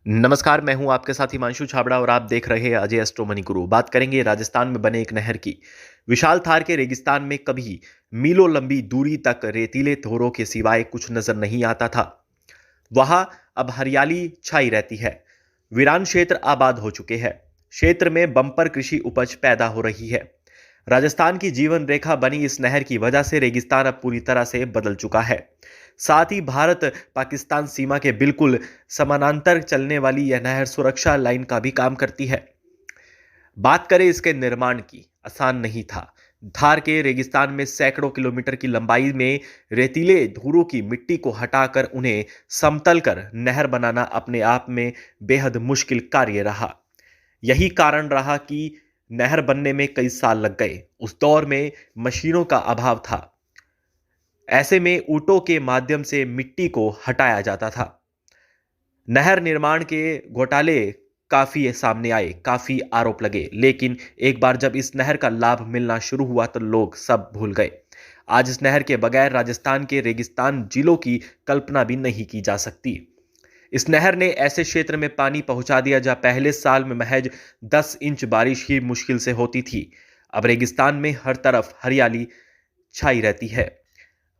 नमस्कार, मैं हूं आपके साथ हिमांशु छाबड़ा और आप देख रहे हैं अजय एस्ट्रो मनी गुरु। बात करेंगे राजस्थान में बने एक नहर की। विशाल थार के रेगिस्तान में कभी मीलों लंबी दूरी तक रेतीले तोरों के सिवाय कुछ नजर नहीं आता था। वहां अब हरियाली छाई रहती है। वीरान क्षेत्र आबाद हो चुके हैं। क्षेत्र में बम्पर कृषि उपज पैदा हो रही है। राजस्थान की जीवन रेखा बनी इस नहर की वजह से रेगिस्तान अब पूरी तरह से बदल चुका है। साथ ही भारत पाकिस्तान सीमा के बिल्कुल समानांतर चलने वाली यह नहर सुरक्षा लाइन का भी काम करती है। बात करें इसके निर्माण की, आसान नहीं था। धार के रेगिस्तान में सैकड़ों किलोमीटर की लंबाई में रेतीले धूरों की मिट्टी को हटाकर उन्हें समतल कर नहर बनाना अपने आप में बेहद मुश्किल कार्य रहा। यही कारण रहा कि नहर बनने में कई साल लग गए। उस दौर में मशीनों का अभाव था। ऐसे में ऊंटों के माध्यम से मिट्टी को हटाया जाता था। नहर निर्माण के घोटाले काफी सामने आए, काफी आरोप लगे, लेकिन एक बार जब इस नहर का लाभ मिलना शुरू हुआ तो लोग सब भूल गए। आज इस नहर के बगैर राजस्थान के रेगिस्तान जिलों की कल्पना भी नहीं की जा सकती। इस नहर ने ऐसे क्षेत्र में पानी पहुंचा दिया जहां पहले साल में महज 10 इंच बारिश ही मुश्किल से होती थी। अब रेगिस्तान में हर तरफ हरियाली छाई रहती है।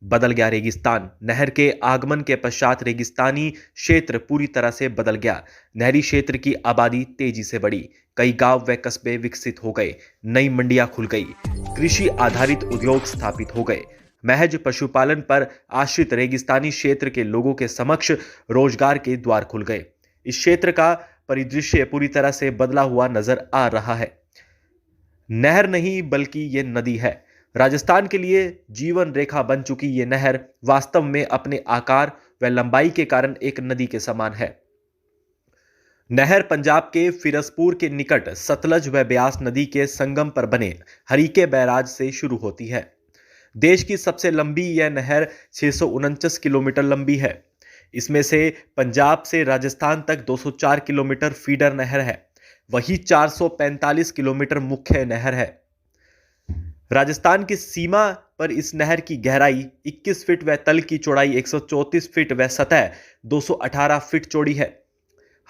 बदल गया रेगिस्तान। नहर के आगमन के पश्चात रेगिस्तानी क्षेत्र पूरी तरह से बदल गया। नहरी क्षेत्र की आबादी तेजी से बढ़ी। कई गांव व कस्बे विकसित हो गए। नई मंडियां खुल गई। कृषि आधारित उद्योग स्थापित हो गए। महज पशुपालन पर आश्रित रेगिस्तानी क्षेत्र के लोगों के समक्ष रोजगार के द्वार खुल गए। इस क्षेत्र का परिदृश्य पूरी तरह से बदला हुआ नजर आ रहा है। नहर नहीं बल्कि ये नदी है। राजस्थान के लिए जीवन रेखा बन चुकी ये नहर वास्तव में अपने आकार व लंबाई के कारण एक नदी के समान है। नहर पंजाब के फिरोजपुर के निकट सतलज व ब्यास नदी के संगम पर बने हरीके बैराज से शुरू होती है। देश की सबसे लंबी यह नहर 649 किलोमीटर लंबी है। इसमें से पंजाब से राजस्थान तक 204 किलोमीटर फीडर नहर है। वही 445 किलोमीटर मुख्य नहर है। राजस्थान की सीमा पर इस नहर की गहराई 21 फीट व तल की चौड़ाई 134 फीट व सतह 218 फीट चौड़ी है।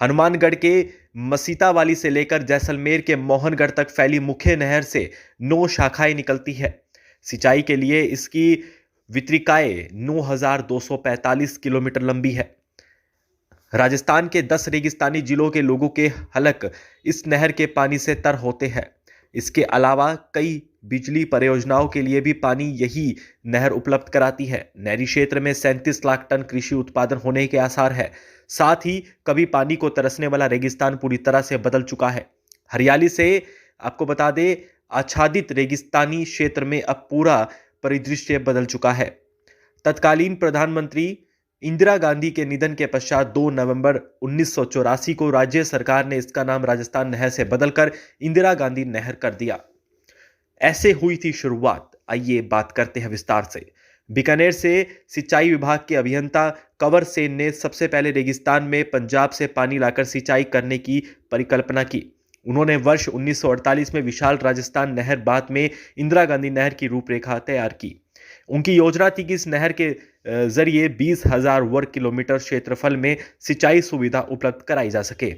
हनुमानगढ़ के मसीतावाली से लेकर जैसलमेर के मोहनगढ़ तक फैली मुख्य नहर से 9 शाखाएं निकलती है। सिंचाई के लिए इसकी वितरिकाएं 9245 किलोमीटर लंबी है। राजस्थान के 10 रेगिस्तानी जिलों के लोगों के हलक इस नहर के पानी से तर होते हैं। इसके अलावा कई बिजली परियोजनाओं के लिए भी पानी यही नहर उपलब्ध कराती है। नहरी क्षेत्र में 37 लाख टन कृषि उत्पादन होने के आसार है। साथ ही कभी पानी को तरसने वाला रेगिस्तान पूरी तरह से बदल चुका है। हरियाली से आपको बता दें, आच्छादित रेगिस्तानी क्षेत्र में अब पूरा परिदृश्य बदल चुका है। तत्कालीन प्रधानमंत्री इंदिरा गांधी के निधन के पश्चात 2 नवंबर 1984 को राज्य सरकार ने इसका नाम राजस्थान नहर से बदलकर इंदिरा गांधी नहर कर दिया। ऐसे हुई थी शुरुआत। आइए बात करते हैं विस्तार से। बीकानेर से सिंचाई विभाग के अभियंता कंवर सेन ने सबसे पहले रेगिस्तान में पंजाब से पानी लाकर सिंचाई करने की परिकल्पना की। उन्होंने वर्ष 1948 में विशाल राजस्थान नहर, बाद में इंदिरा गांधी नहर की रूपरेखा तैयार की। उनकी योजना थी कि इस नहर के जरिए 20,000 वर्ग किलोमीटर क्षेत्रफल में सिंचाई सुविधा उपलब्ध कराई जा सके।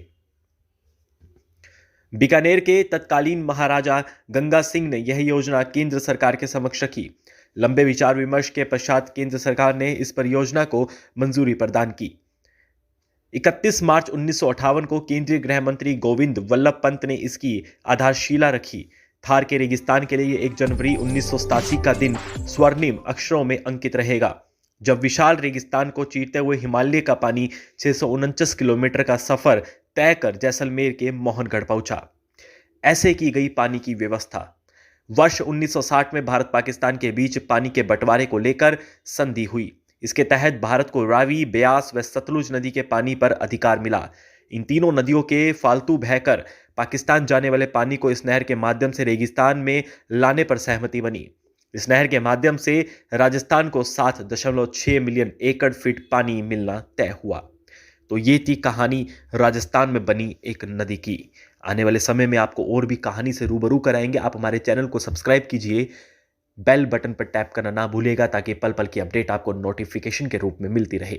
बीकानेर के तत्कालीन महाराजा गंगा सिंह ने यह योजना केंद्र सरकार के समक्ष रखी। लंबे विचार विमर्श के पश्चात केंद्र सरकार ने इस परियोजना को मंजूरी प्रदान की। 31 मार्च 1958 को केंद्रीय गृह मंत्री गोविंद वल्लभ पंत ने इसकी आधारशिला रखी। थार के रेगिस्तान के लिए 1 जनवरी 1987 का दिन स्वर्णिम अक्षरों में अंकित रहेगा, जब विशाल रेगिस्तान को चीरते हुए हिमालय का पानी 649 किलोमीटर का सफर तय कर जैसलमेर के मोहनगढ़ पहुंचा। ऐसे की गई पानी की व्यवस्था। वर्ष 1960 में भारत पाकिस्तान के बीच पानी के बंटवारे को लेकर संधि हुई। इसके तहत भारत को रावी, ब्यास व सतलुज नदी के पानी पर अधिकार मिला। इन तीनों नदियों के फालतू बहकर पाकिस्तान जाने वाले पानी को इस नहर के माध्यम से रेगिस्तान में लाने पर सहमति बनी। इस नहर के माध्यम से राजस्थान को 7.6 मिलियन एकड़ फीट पानी मिलना तय हुआ। तो ये थी कहानी राजस्थान में बनी एक नदी की। आने वाले समय में आपको और भी कहानी से रूबरू कराएंगे। आप हमारे चैनल को सब्सक्राइब कीजिए, बेल बटन पर टैप करना ना भूलिएगा ताकि पल पल की अपडेट आपको नोटिफिकेशन के रूप में मिलती रहे।